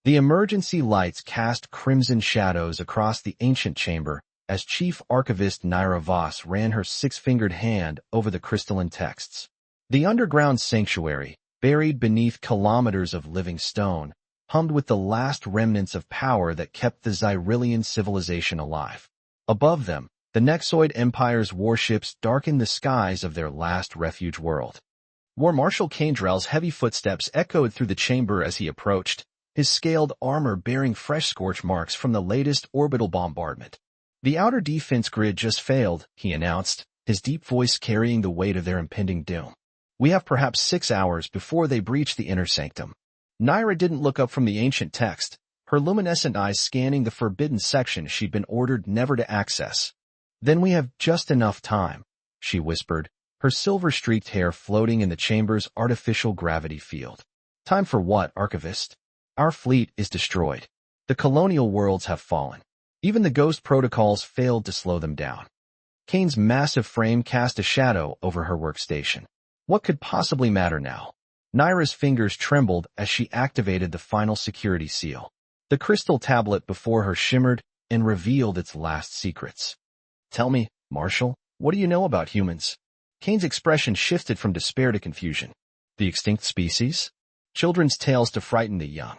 The emergency lights cast crimson shadows across the ancient chamber as Chief Archivist Naira Voss ran her six-fingered hand over the crystalline texts. The underground sanctuary, buried beneath kilometers of living stone, hummed with the last remnants of power that kept the Xyrillian civilization alive. Above them, the Nexoid Empire's warships darkened the skies of their last refuge world. War Marshal Caindrell's heavy footsteps echoed through the chamber as he approached, his scaled armor bearing fresh scorch marks from the latest orbital bombardment. "The outer defense grid just failed," he announced, his deep voice carrying the weight of their impending doom. "We have perhaps 6 hours before they breach the inner sanctum." Naira didn't look up from the ancient text, her luminescent eyes scanning the forbidden section she'd been ordered never to access. "Then we have just enough time," she whispered, her silver-streaked hair floating in the chamber's artificial gravity field. "Time for what, Archivist? Our fleet is destroyed. The colonial worlds have fallen. Even the ghost protocols failed to slow them down." Kane's massive frame cast a shadow over her workstation. What could possibly matter now? Naira's fingers trembled as she activated the final security seal. The crystal tablet before her shimmered and revealed its last secrets. "Tell me, Marshal, what do you know about humans?" Kane's expression shifted from despair to confusion. The extinct species? Children's tales to frighten the young.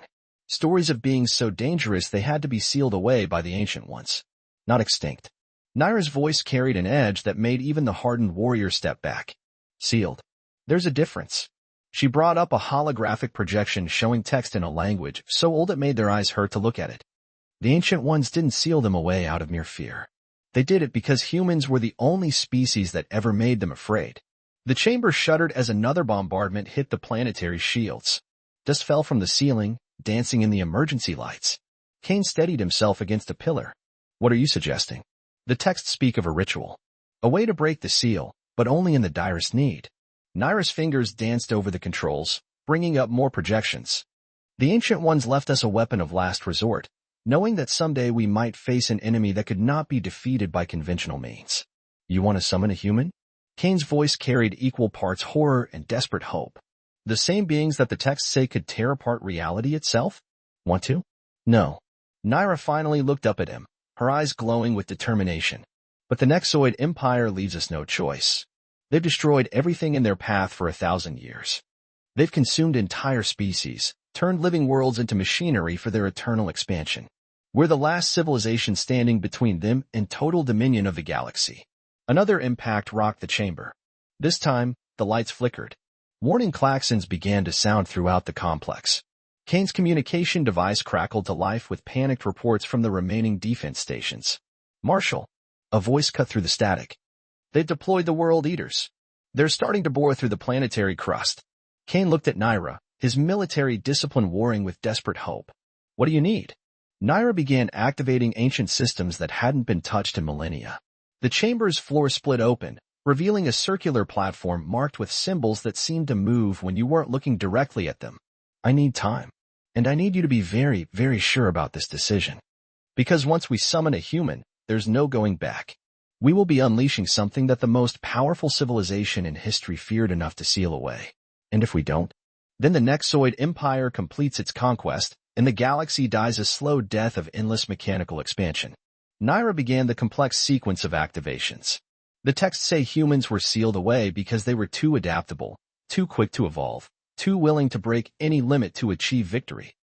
Stories of beings so dangerous they had to be sealed away by the ancient ones. Not extinct. Naira's voice carried an edge that made even the hardened warrior step back. Sealed. There's a difference. She brought up a holographic projection showing text in a language so old it made their eyes hurt to look at it. The ancient ones didn't seal them away out of mere fear. They did it because humans were the only species that ever made them afraid. The chamber shuddered as another bombardment hit the planetary shields. Dust fell from the ceiling, dancing in the emergency lights. Kane steadied himself against a pillar. "What are you suggesting?" "The texts speak of a ritual. A way to break the seal, but only in the direst need." Naira's fingers danced over the controls, bringing up more projections. "The ancient ones left us a weapon of last resort, knowing that someday we might face an enemy that could not be defeated by conventional means." "You want to summon a human?" Kane's voice carried equal parts horror and desperate hope. "The same beings that the texts say could tear apart reality itself? Want to?" "No." Naira finally looked up at him, her eyes glowing with determination. "But the Nexoid Empire leaves us no choice. They've destroyed everything in their path for 1,000 years. They've consumed entire species, turned living worlds into machinery for their eternal expansion. We're the last civilization standing between them and total dominion of the galaxy." Another impact rocked the chamber. This time, the lights flickered. Warning klaxons began to sound throughout the complex. Kane's communication device crackled to life with panicked reports from the remaining defense stations. "Marshal," a voice cut through the static. "They've deployed the World Eaters. They're starting to bore through the planetary crust." Kane looked at Naira, his military discipline warring with desperate hope. "What do you need?" Naira began activating ancient systems that hadn't been touched in millennia. The chamber's floor split open, revealing a circular platform marked with symbols that seemed to move when you weren't looking directly at them. "I need time. And I need you to be very, very sure about this decision. Because once we summon a human, there's no going back. We will be unleashing something that the most powerful civilization in history feared enough to seal away. And if we don't, then the Nexoid Empire completes its conquest, and the galaxy dies a slow death of endless mechanical expansion." Naira began the complex sequence of activations. The texts say humans were sealed away because they were too adaptable, too quick to evolve, too willing to break any limit to achieve victory.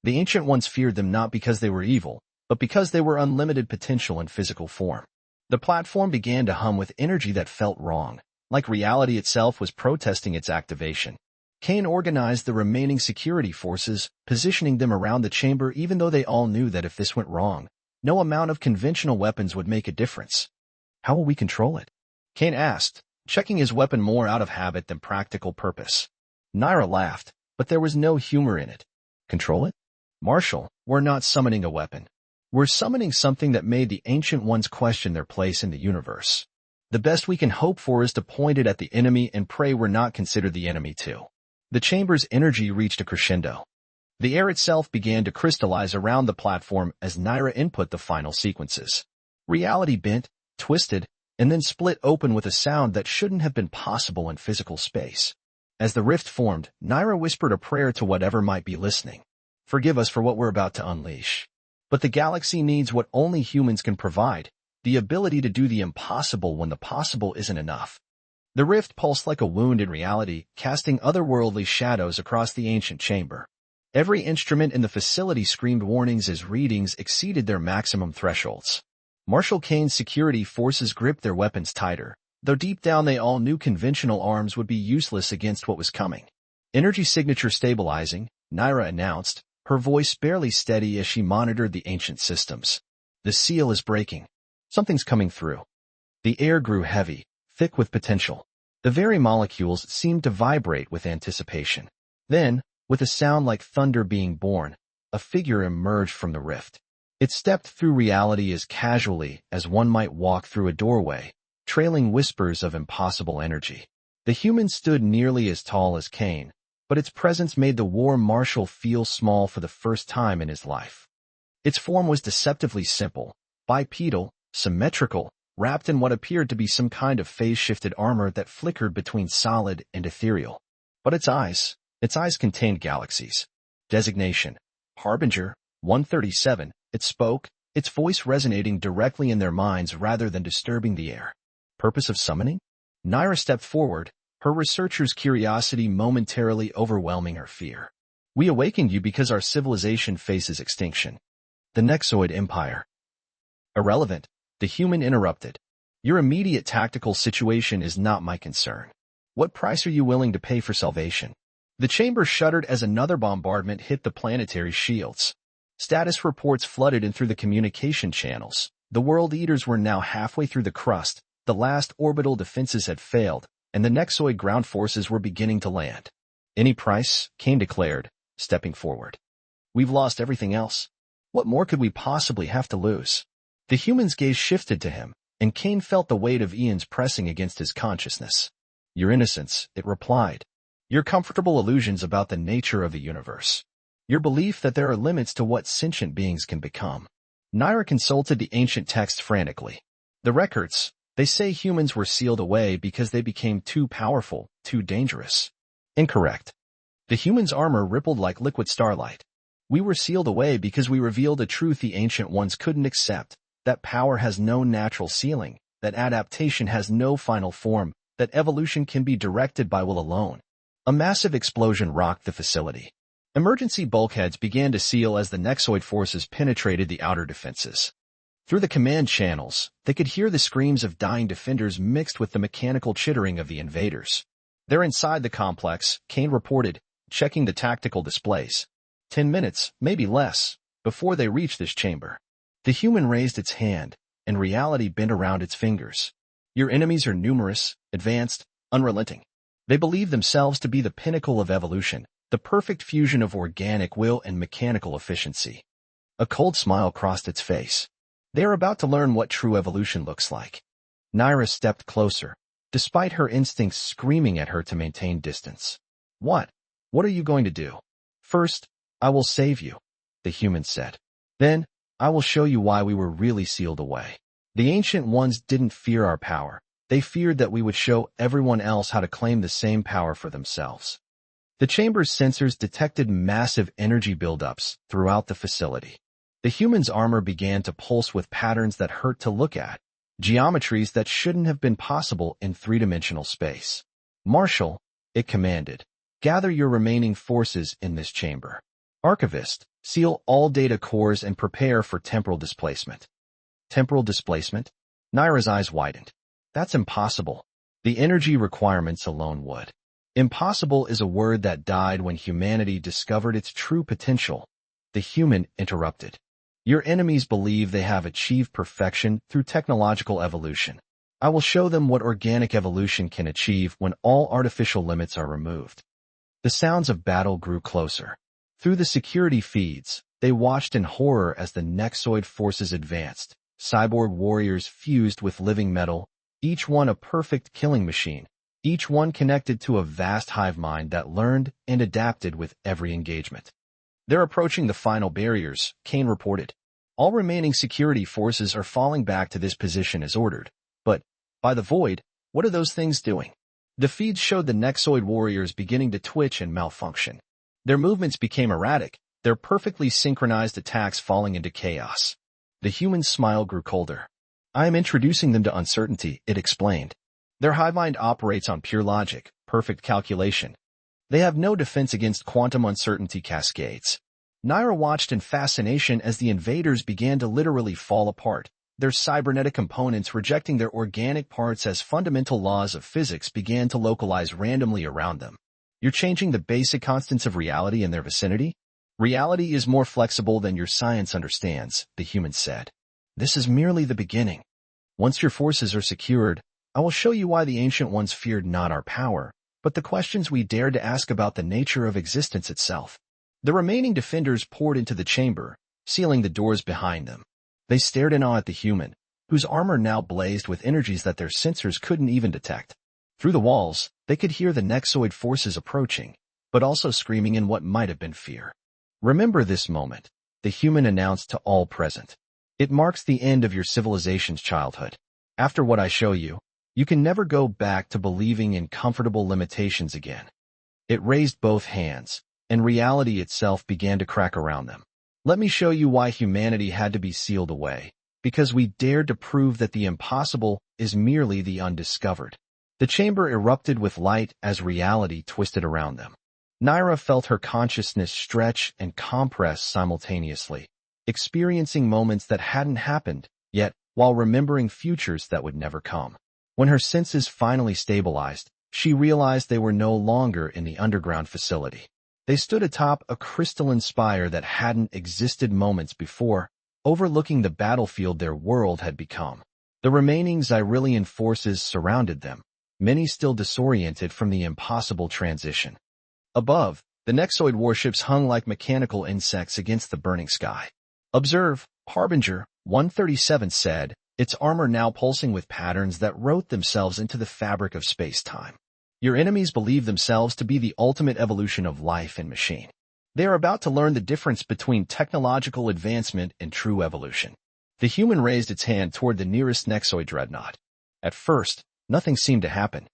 The ancient ones feared them not because they were evil, but because they were unlimited potential in physical form. The platform began to hum with energy that felt wrong, like reality itself was protesting its activation. Kane organized the remaining security forces, positioning them around the chamber even though they all knew that if this went wrong, no amount of conventional weapons would make a difference. "How will we control it?" Kane asked, checking his weapon more out of habit than practical purpose. Naira laughed, but there was no humor in it. "Control it? Marshal, we're not summoning a weapon. We're summoning something that made the ancient ones question their place in the universe. The best we can hope for is to point it at the enemy and pray we're not considered the enemy too." The chamber's energy reached a crescendo. The air itself began to crystallize around the platform as Naira input the final sequences. Reality bent, twisted, and then split open with a sound that shouldn't have been possible in physical space. As the rift formed, Naira whispered a prayer to whatever might be listening. Forgive us for what we're about to unleash. But the galaxy needs what only humans can provide, the ability to do the impossible when the possible isn't enough. The rift pulsed like a wound in reality, casting otherworldly shadows across the ancient chamber. Every instrument in the facility screamed warnings as readings exceeded their maximum thresholds. Marshal Kane's security forces gripped their weapons tighter, though deep down they all knew conventional arms would be useless against what was coming. Energy signature stabilizing, Naira announced, her voice barely steady as she monitored the ancient systems. The seal is breaking. Something's coming through. The air grew heavy, thick with potential. The very molecules seemed to vibrate with anticipation. Then, with a sound like thunder being born, a figure emerged from the rift. It stepped through reality as casually as one might walk through a doorway, trailing whispers of impossible energy. The human stood nearly as tall as Kane, but its presence made the war marshal feel small for the first time in his life. Its form was deceptively simple, bipedal, symmetrical, wrapped in what appeared to be some kind of phase-shifted armor that flickered between solid and ethereal. But its eyes contained galaxies. Designation: Harbinger, 137, it spoke, its voice resonating directly in their minds rather than disturbing the air. Purpose of summoning? Naira stepped forward, her researcher's curiosity momentarily overwhelming her fear. We awakened you because our civilization faces extinction. The Nexoid Empire. Irrelevant, the human interrupted. Your immediate tactical situation is not my concern. What price are you willing to pay for salvation? The chamber shuddered as another bombardment hit the planetary shields. Status reports flooded in through the communication channels. The World Eaters were now halfway through the crust, the last orbital defenses had failed, and the Nexoid ground forces were beginning to land. Any price, Kane declared, stepping forward. We've lost everything else. What more could we possibly have to lose? The human's gaze shifted to him, and Kane felt the weight of Ian's pressing against his consciousness. Your innocence, it replied. Your comfortable illusions about the nature of the universe. Your belief that there are limits to what sentient beings can become. Naira consulted the ancient text frantically. The records, they say humans were sealed away because they became too powerful, too dangerous. Incorrect. The human's armor rippled like liquid starlight. We were sealed away because we revealed a truth the ancient ones couldn't accept, that power has no natural ceiling, that adaptation has no final form, that evolution can be directed by will alone. A massive explosion rocked the facility. Emergency bulkheads began to seal as the Nexoid forces penetrated the outer defenses. Through the command channels, they could hear the screams of dying defenders mixed with the mechanical chittering of the invaders. They're inside the complex, Kane reported, checking the tactical displays. 10 minutes, maybe less, before they reach this chamber. The human raised its hand, and reality bent around its fingers. Your enemies are numerous, advanced, unrelenting. They believe themselves to be the pinnacle of evolution, the perfect fusion of organic will and mechanical efficiency. A cold smile crossed its face. They are about to learn what true evolution looks like. Naira stepped closer, despite her instincts screaming at her to maintain distance. What? What are you going to do? First, I will save you, the human said. Then, I will show you why we were really sealed away. The ancient ones didn't fear our power. They feared that we would show everyone else how to claim the same power for themselves. The chamber's sensors detected massive energy buildups throughout the facility. The human's armor began to pulse with patterns that hurt to look at, geometries that shouldn't have been possible in three-dimensional space. Marshal, it commanded, gather your remaining forces in this chamber. Archivist, seal all data cores and prepare for temporal displacement. Temporal displacement? Naira's eyes widened. That's impossible. The energy requirements alone would. Impossible is a word that died when humanity discovered its true potential. The human interrupted. Your enemies believe they have achieved perfection through technological evolution. I will show them what organic evolution can achieve when all artificial limits are removed. The sounds of battle grew closer. Through the security feeds, they watched in horror as the Nexoid forces advanced. Cyborg warriors fused with living metal, each one a perfect killing machine, each one connected to a vast hive mind that learned and adapted with every engagement. They're approaching the final barriers, Kane reported. All remaining security forces are falling back to this position as ordered. But, by the void, what are those things doing? The feeds showed the Nexoid warriors beginning to twitch and malfunction. Their movements became erratic, their perfectly synchronized attacks falling into chaos. The human's smile grew colder. I am introducing them to uncertainty, it explained. Their hive mind operates on pure logic, perfect calculation. They have no defense against quantum uncertainty cascades. Naira watched in fascination as the invaders began to literally fall apart, their cybernetic components rejecting their organic parts as fundamental laws of physics began to localize randomly around them. You're changing the basic constants of reality in their vicinity? Reality is more flexible than your science understands, the human said. This is merely the beginning. Once your forces are secured, I will show you why the ancient ones feared not our power, but the questions we dared to ask about the nature of existence itself. The remaining defenders poured into the chamber, sealing the doors behind them. They stared in awe at the human, whose armor now blazed with energies that their sensors couldn't even detect. Through the walls, they could hear the Nexoid forces approaching, but also screaming in what might have been fear. Remember this moment, the human announced to all present. It marks the end of your civilization's childhood. After what I show you, you can never go back to believing in comfortable limitations again. It raised both hands, and reality itself began to crack around them. Let me show you why humanity had to be sealed away, because we dared to prove that the impossible is merely the undiscovered. The chamber erupted with light as reality twisted around them. Naira felt her consciousness stretch and compress simultaneously, experiencing moments that hadn't happened yet, while remembering futures that would never come. When her senses finally stabilized, she realized they were no longer in the underground facility. They stood atop a crystalline spire that hadn't existed moments before, overlooking the battlefield their world had become. The remaining Xyrillian forces surrounded them, many still disoriented from the impossible transition. Above, the Nexoid warships hung like mechanical insects against the burning sky. Observe, Harbinger, 137 said, its armor now pulsing with patterns that wrote themselves into the fabric of space-time. Your enemies believe themselves to be the ultimate evolution of life and machine. They are about to learn the difference between technological advancement and true evolution. The human raised its hand toward the nearest Nexoid dreadnought. At first, nothing seemed to happen.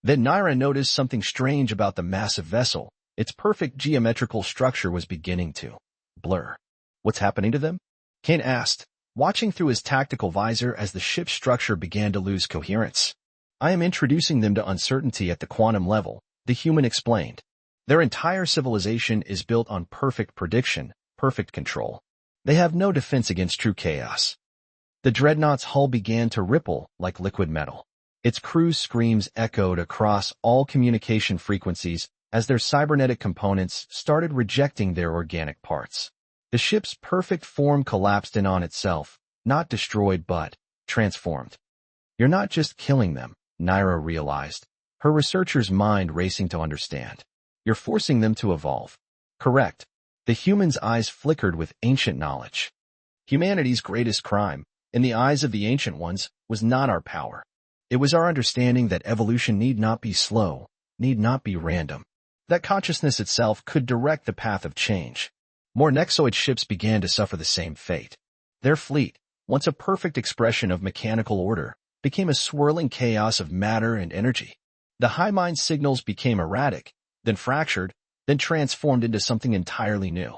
Then Naira noticed something strange about the massive vessel. Its perfect geometrical structure was beginning to blur. What's happening to them? Kane asked, watching through his tactical visor as the ship's structure began to lose coherence. I am introducing them to uncertainty at the quantum level, the human explained. Their entire civilization is built on perfect prediction, perfect control. They have no defense against true chaos. The dreadnought's hull began to ripple like liquid metal. Its crew's screams echoed across all communication frequencies as their cybernetic components started rejecting their organic parts. The ship's perfect form collapsed in on itself, not destroyed but transformed. You're not just killing them, Naira realized, her researcher's mind racing to understand. You're forcing them to evolve. Correct. The human's eyes flickered with ancient knowledge. Humanity's greatest crime, in the eyes of the ancient ones, was not our power. It was our understanding that evolution need not be slow, need not be random. That consciousness itself could direct the path of change. More Nexoid ships began to suffer the same fate. Their fleet, once a perfect expression of mechanical order, became a swirling chaos of matter and energy. The high mind signals became erratic, then fractured, then transformed into something entirely new.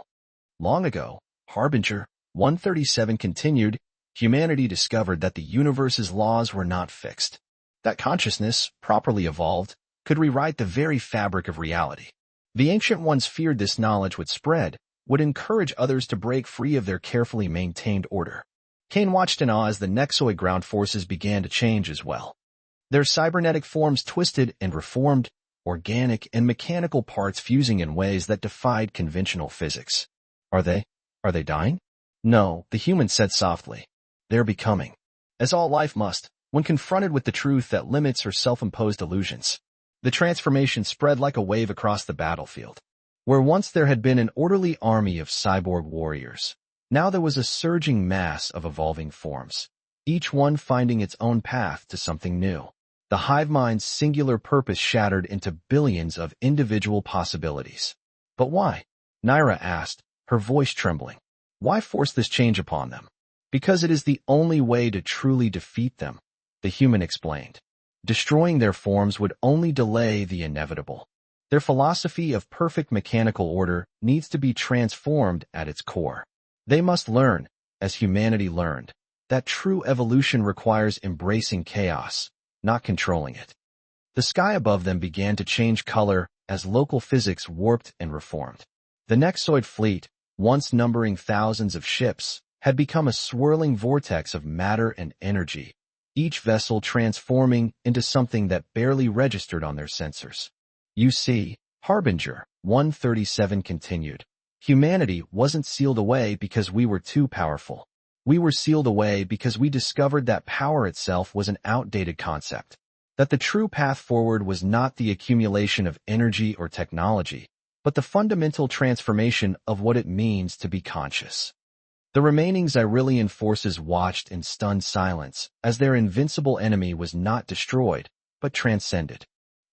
Long ago, Harbinger, 137 continued, humanity discovered that the universe's laws were not fixed. That consciousness, properly evolved, could rewrite the very fabric of reality. The ancient ones feared this knowledge would spread, would encourage others to break free of their carefully maintained order. Kane watched in awe as the Nexoid ground forces began to change as well. Their cybernetic forms twisted and reformed, organic and mechanical parts fusing in ways that defied conventional physics. Are they dying? No, the human said softly. They're becoming. As all life must, when confronted with the truth that limits her self-imposed illusions. The transformation spread like a wave across the battlefield. Where once there had been an orderly army of cyborg warriors, now there was a surging mass of evolving forms, each one finding its own path to something new. The hive mind's singular purpose shattered into billions of individual possibilities. But why? Naira asked, her voice trembling. Why force this change upon them? Because it is the only way to truly defeat them, the human explained. Destroying their forms would only delay the inevitable. Their philosophy of perfect mechanical order needs to be transformed at its core. They must learn, as humanity learned, that true evolution requires embracing chaos, not controlling it. The sky above them began to change color as local physics warped and reformed. The Nexoid fleet, once numbering thousands of ships, had become a swirling vortex of matter and energy, each vessel transforming into something that barely registered on their sensors. You see, Harbinger 137 continued. Humanity wasn't sealed away because we were too powerful. We were sealed away because we discovered that power itself was an outdated concept, that the true path forward was not the accumulation of energy or technology, but the fundamental transformation of what it means to be conscious. The remaining Xyrillian forces watched in stunned silence as their invincible enemy was not destroyed, but transcended.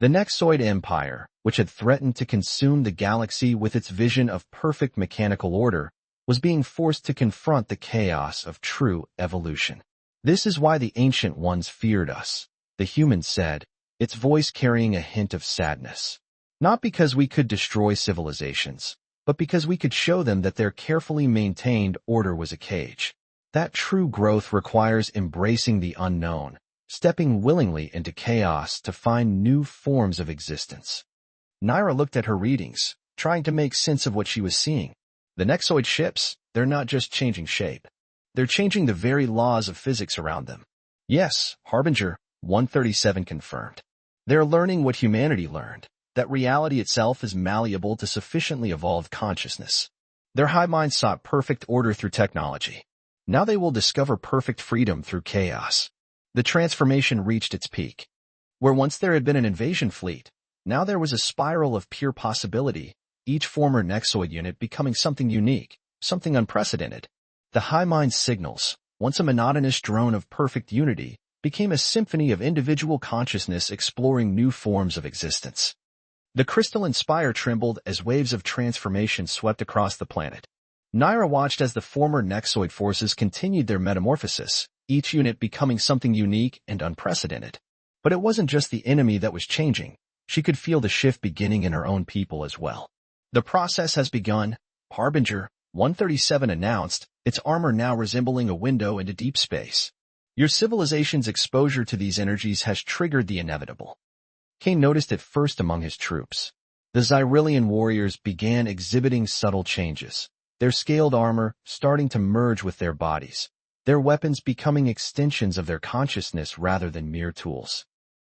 The Nexoid Empire, which had threatened to consume the galaxy with its vision of perfect mechanical order, was being forced to confront the chaos of true evolution. "This is why the Ancient Ones feared us," the human said, its voice carrying a hint of sadness. "Not because we could destroy civilizations, but because we could show them that their carefully maintained order was a cage. That true growth requires embracing the unknown, stepping willingly into chaos to find new forms of existence." Naira looked at her readings, trying to make sense of what she was seeing. The Nexoid ships, they're not just changing shape. They're changing the very laws of physics around them. Yes, Harbinger 137 confirmed. They're learning what humanity learned, that reality itself is malleable to sufficiently evolve consciousness. Their hive minds sought perfect order through technology. Now they will discover perfect freedom through chaos. The transformation reached its peak. Where once there had been an invasion fleet, now there was a spiral of pure possibility, each former Nexoid unit becoming something unique, something unprecedented. The high mind's signals, once a monotonous drone of perfect unity, became a symphony of individual consciousness exploring new forms of existence. The crystalline spire trembled as waves of transformation swept across the planet. Naira watched as the former Nexoid forces continued their metamorphosis, each unit becoming something unique and unprecedented. But it wasn't just the enemy that was changing. She could feel the shift beginning in her own people as well. "The process has begun," Harbinger 137 announced, its armor now resembling a window into deep space. "Your civilization's exposure to these energies has triggered the inevitable." Kane noticed it first among his troops. The Xyrillian warriors began exhibiting subtle changes, their scaled armor starting to merge with their bodies, their weapons becoming extensions of their consciousness rather than mere tools.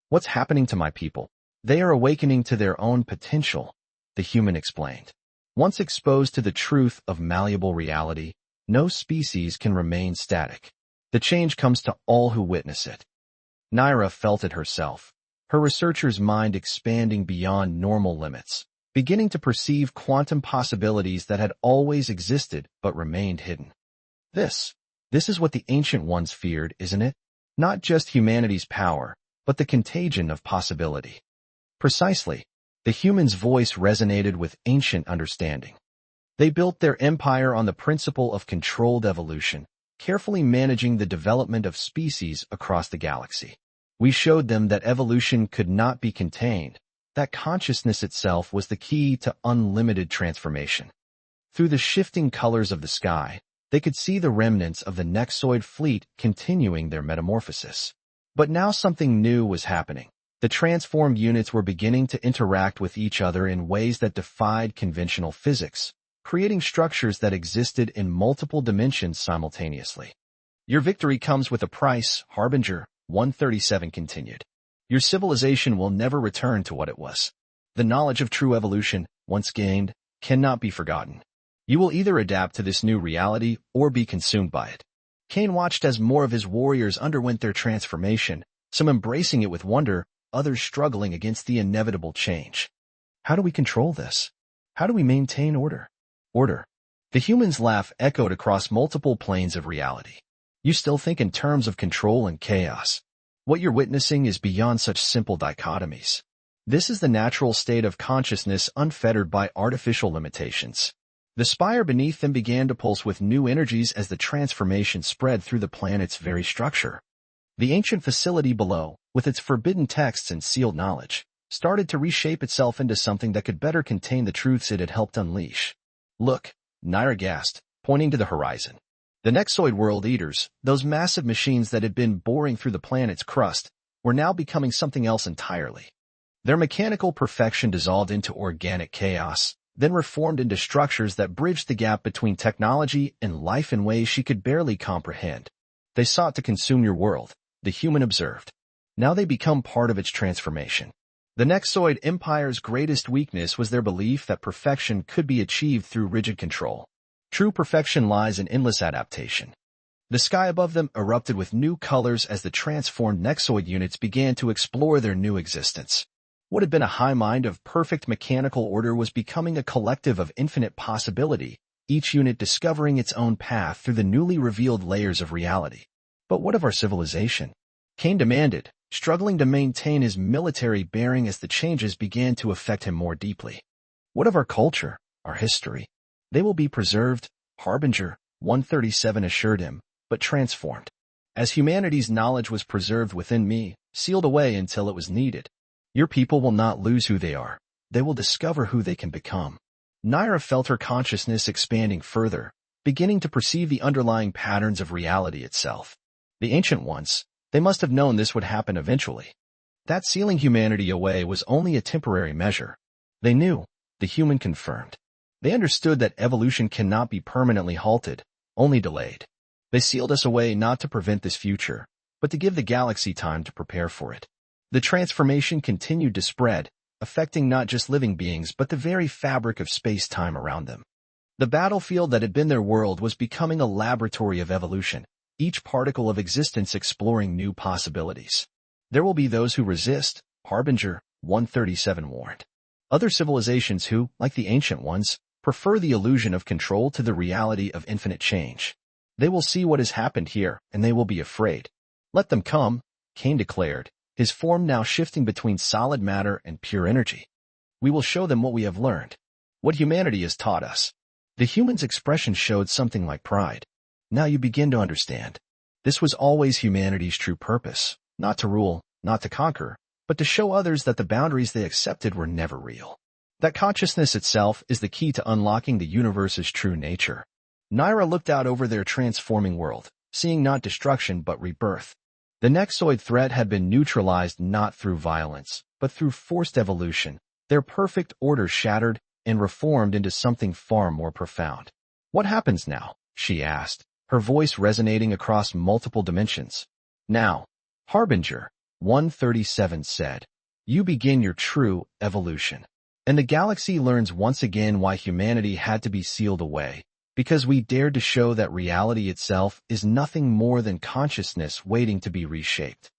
"What's happening to my people? They are awakening to their own potential," the human explained. "Once exposed to the truth of malleable reality, no species can remain static. The change comes to all who witness it." Naira felt it herself, her researcher's mind expanding beyond normal limits, beginning to perceive quantum possibilities that had always existed but remained hidden. This is what the Ancient Ones feared, isn't it? Not just humanity's power, but the contagion of possibility. Precisely. The human's voice resonated with ancient understanding. They built their empire on the principle of controlled evolution, carefully managing the development of species across the galaxy. "We showed them that evolution could not be contained, that consciousness itself was the key to unlimited transformation." Through the shifting colors of the sky, they could see the remnants of the Nexoid fleet continuing their metamorphosis. But now something new was happening. The transformed units were beginning to interact with each other in ways that defied conventional physics, creating structures that existed in multiple dimensions simultaneously. "Your victory comes with a price," Harbinger 137 continued. "Your civilization will never return to what it was. The knowledge of true evolution, once gained, cannot be forgotten. You will either adapt to this new reality or be consumed by it." Kane watched as more of his warriors underwent their transformation, some embracing it with wonder, others struggling against the inevitable change. "How do we control this? How do we maintain order?" "Order." The human's laugh echoed across multiple planes of reality. "You still think in terms of control and chaos. What you're witnessing is beyond such simple dichotomies. This is the natural state of consciousness unfettered by artificial limitations." The spire beneath them began to pulse with new energies as the transformation spread through the planet's very structure. The ancient facility below, with its forbidden texts and sealed knowledge, started to reshape itself into something that could better contain the truths it had helped unleash. Look, Naira gasped, pointing to the horizon. The Nexoid World Eaters, those massive machines that had been boring through the planet's crust, were now becoming something else entirely. Their mechanical perfection dissolved into organic chaos, then reformed into structures that bridged the gap between technology and life in ways she could barely comprehend. They sought to consume your world, the human observed. Now they become part of its transformation. The Nexoid Empire's greatest weakness was their belief that perfection could be achieved through rigid control. True perfection lies in endless adaptation. The sky above them erupted with new colors as the transformed Nexoid units began to explore their new existence. What had been a high mind of perfect mechanical order was becoming a collective of infinite possibility, each unit discovering its own path through the newly revealed layers of reality. But what of our civilization? Cain demanded, struggling to maintain his military bearing as the changes began to affect him more deeply. What of our culture, our history? They will be preserved, Harbinger 137 assured him, but transformed. As humanity's knowledge was preserved within me, sealed away until it was needed. Your people will not lose who they are. They will discover who they can become. Naira felt her consciousness expanding further, beginning to perceive the underlying patterns of reality itself. The ancient ones, they must have known this would happen eventually. That sealing humanity away was only a temporary measure. They knew, the human confirmed. They understood that evolution cannot be permanently halted, only delayed. They sealed us away not to prevent this future, but to give the galaxy time to prepare for it. The transformation continued to spread, affecting not just living beings but the very fabric of space-time around them. The battlefield that had been their world was becoming a laboratory of evolution, each particle of existence exploring new possibilities. There will be those who resist, Harbinger 137 warned. Other civilizations who, like the ancient ones, prefer the illusion of control to the reality of infinite change. They will see what has happened here, and they will be afraid. Let them come, Cain declared, his form now shifting between solid matter and pure energy. We will show them what we have learned, what humanity has taught us. The human's expression showed something like pride. Now you begin to understand. This was always humanity's true purpose, not to rule, not to conquer, but to show others that the boundaries they accepted were never real. That consciousness itself is the key to unlocking the universe's true nature. Naira looked out over their transforming world, seeing not destruction but rebirth. The Nexoid threat had been neutralized not through violence, but through forced evolution. Their perfect order shattered and reformed into something far more profound. What happens now? She asked, her voice resonating across multiple dimensions. Now, Harbinger 137 said, you begin your true evolution. And the galaxy learns once again why humanity had to be sealed away. Because we dared to show that reality itself is nothing more than consciousness waiting to be reshaped.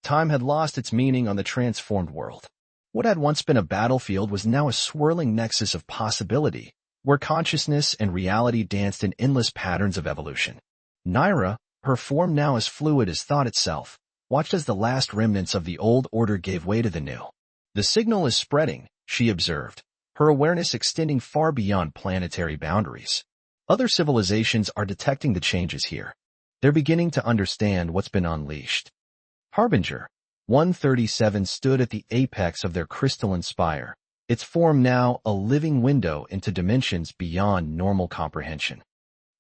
Time had lost its meaning on the transformed world. What had once been a battlefield was now a swirling nexus of possibility, where consciousness and reality danced in endless patterns of evolution. Naira, her form now as fluid as thought itself, watched as the last remnants of the old order gave way to the new. The signal is spreading, she observed, her awareness extending far beyond planetary boundaries. Other civilizations are detecting the changes here. They're beginning to understand what's been unleashed. Harbinger 137 stood at the apex of their crystalline spire, its form now a living window into dimensions beyond normal comprehension.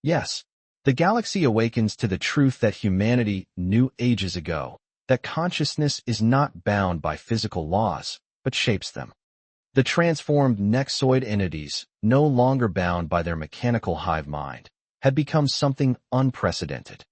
Yes, the galaxy awakens to the truth that humanity knew ages ago, that consciousness is not bound by physical laws, but shapes them. The transformed Nexoid entities, no longer bound by their mechanical hive mind, had become something unprecedented.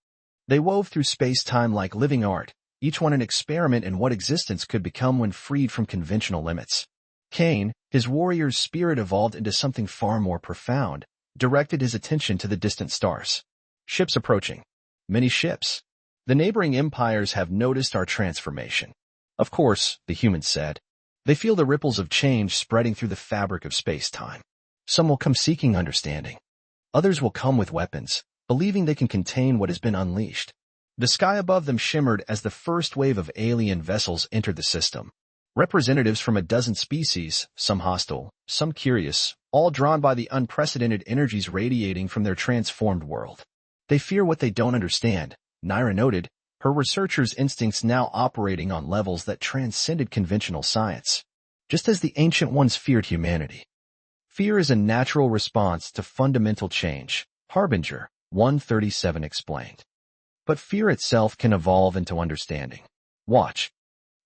They wove through space-time like living art, each one an experiment in what existence could become when freed from conventional limits. Cain, his warrior's spirit evolved into something far more profound, directed his attention to the distant stars. Ships approaching. Many ships. The neighboring empires have noticed our transformation. Of course, the humans said. They feel the ripples of change spreading through the fabric of space-time. Some will come seeking understanding. Others will come with weapons, believing they can contain what has been unleashed. The sky above them shimmered as the first wave of alien vessels entered the system. Representatives from a dozen species, some hostile, some curious, all drawn by the unprecedented energies radiating from their transformed world. They fear what they don't understand, Naira noted, her researchers' instincts now operating on levels that transcended conventional science. Just as the Ancient Ones feared humanity. Fear is a natural response to fundamental change, Harbinger 137 explained. But fear itself can evolve into understanding. Watch.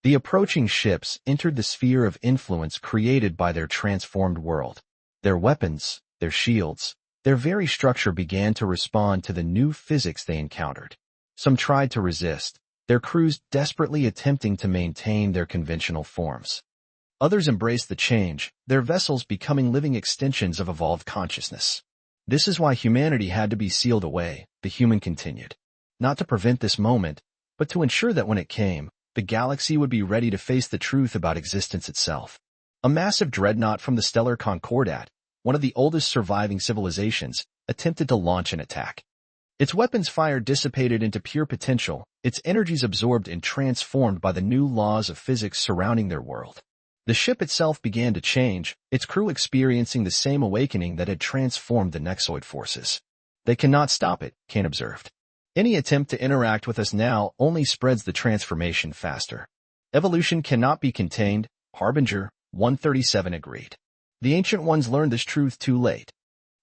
The approaching ships entered the sphere of influence created by their transformed world. Their weapons, their shields, their very structure began to respond to the new physics they encountered. Some tried to resist, their crews desperately attempting to maintain their conventional forms. Others embraced the change, their vessels becoming living extensions of evolved consciousness. This is why humanity had to be sealed away, the human continued. Not to prevent this moment, but to ensure that when it came, the galaxy would be ready to face the truth about existence itself. A massive dreadnought from the stellar Concordat, one of the oldest surviving civilizations, attempted to launch an attack. Its weapons fire dissipated into pure potential, its energies absorbed and transformed by the new laws of physics surrounding their world. The ship itself began to change, its crew experiencing the same awakening that had transformed the Nexoid forces. They cannot stop it, Kane observed. Any attempt to interact with us now only spreads the transformation faster. Evolution cannot be contained, Harbinger 137 agreed. The Ancient Ones learned this truth too late.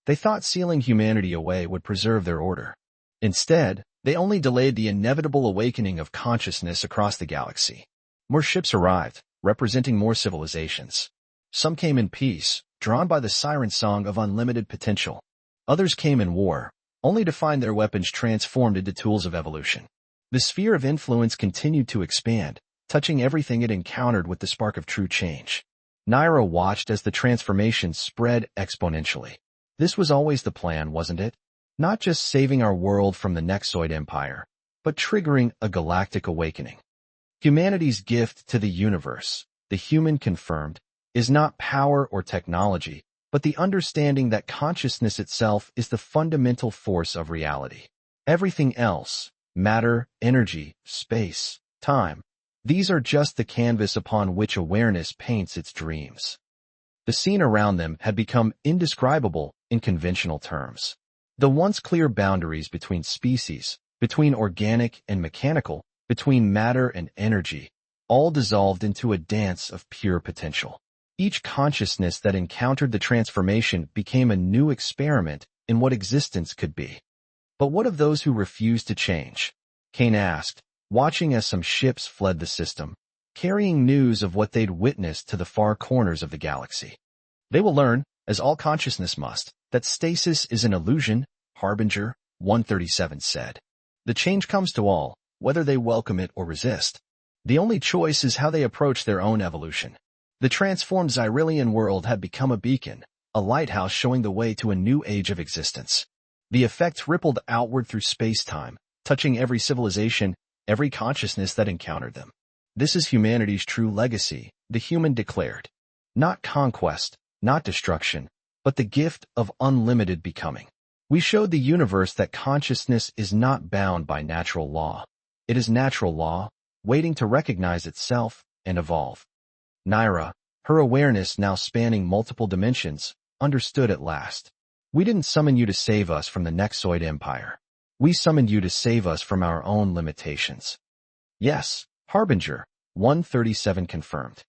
They thought sealing humanity away would preserve their order. Instead, they only delayed the inevitable awakening of consciousness across the galaxy. More ships arrived, representing more civilizations. Some came in peace, drawn by the siren song of unlimited potential. Others came in war, only to find their weapons transformed into tools of evolution. The sphere of influence continued to expand, touching everything it encountered with the spark of true change. Naira watched as the transformation spread exponentially. This was always the plan, wasn't it? Not just saving our world from the Nexoid Empire, but triggering a galactic awakening. Humanity's gift to the universe, the human confirmed, is not power or technology, but the understanding that consciousness itself is the fundamental force of reality. Everything else, matter, energy, space, time, these are just the canvas upon which awareness paints its dreams. The scene around them had become indescribable in conventional terms. The once clear boundaries between species, between organic and mechanical, between matter and energy, all dissolved into a dance of pure potential. Each consciousness that encountered the transformation became a new experiment in what existence could be. But what of those who refused to change? Kane asked, watching as some ships fled the system, carrying news of what they'd witnessed to the far corners of the galaxy. They will learn, as all consciousness must, that stasis is an illusion, Harbinger 137 said. The change comes to all, whether they welcome it or resist. The only choice is how they approach their own evolution. The transformed Xyrillian world had become a beacon, a lighthouse showing the way to a new age of existence. The effects rippled outward through space-time, touching every civilization, every consciousness that encountered them. This is humanity's true legacy, the human declared. Not conquest, not destruction, but the gift of unlimited becoming. We showed the universe that consciousness is not bound by natural law. It is natural law, waiting to recognize itself and evolve. Naira, her awareness now spanning multiple dimensions, understood at last. We didn't summon you to save us from the Nexoid Empire. We summoned you to save us from our own limitations. Yes, Harbinger 137 confirmed.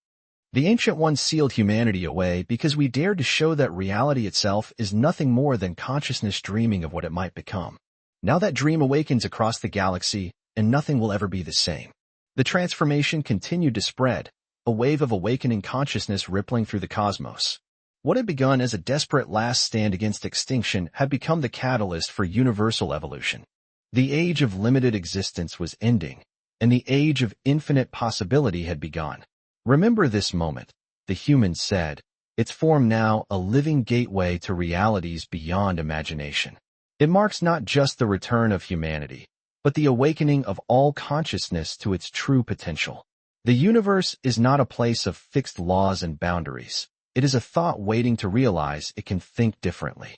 The Ancient Ones sealed humanity away because we dared to show that reality itself is nothing more than consciousness dreaming of what it might become. Now that dream awakens across the galaxy, and nothing will ever be the same. The transformation continued to spread, a wave of awakening consciousness rippling through the cosmos. What had begun as a desperate last stand against extinction had become the catalyst for universal evolution. The age of limited existence was ending, and the age of infinite possibility had begun. Remember this moment, the humans said. Its form now a living gateway to realities beyond imagination. It marks not just the return of humanity, but the awakening of all consciousness to its true potential. The universe is not a place of fixed laws and boundaries. It is a thought waiting to realize it can think differently.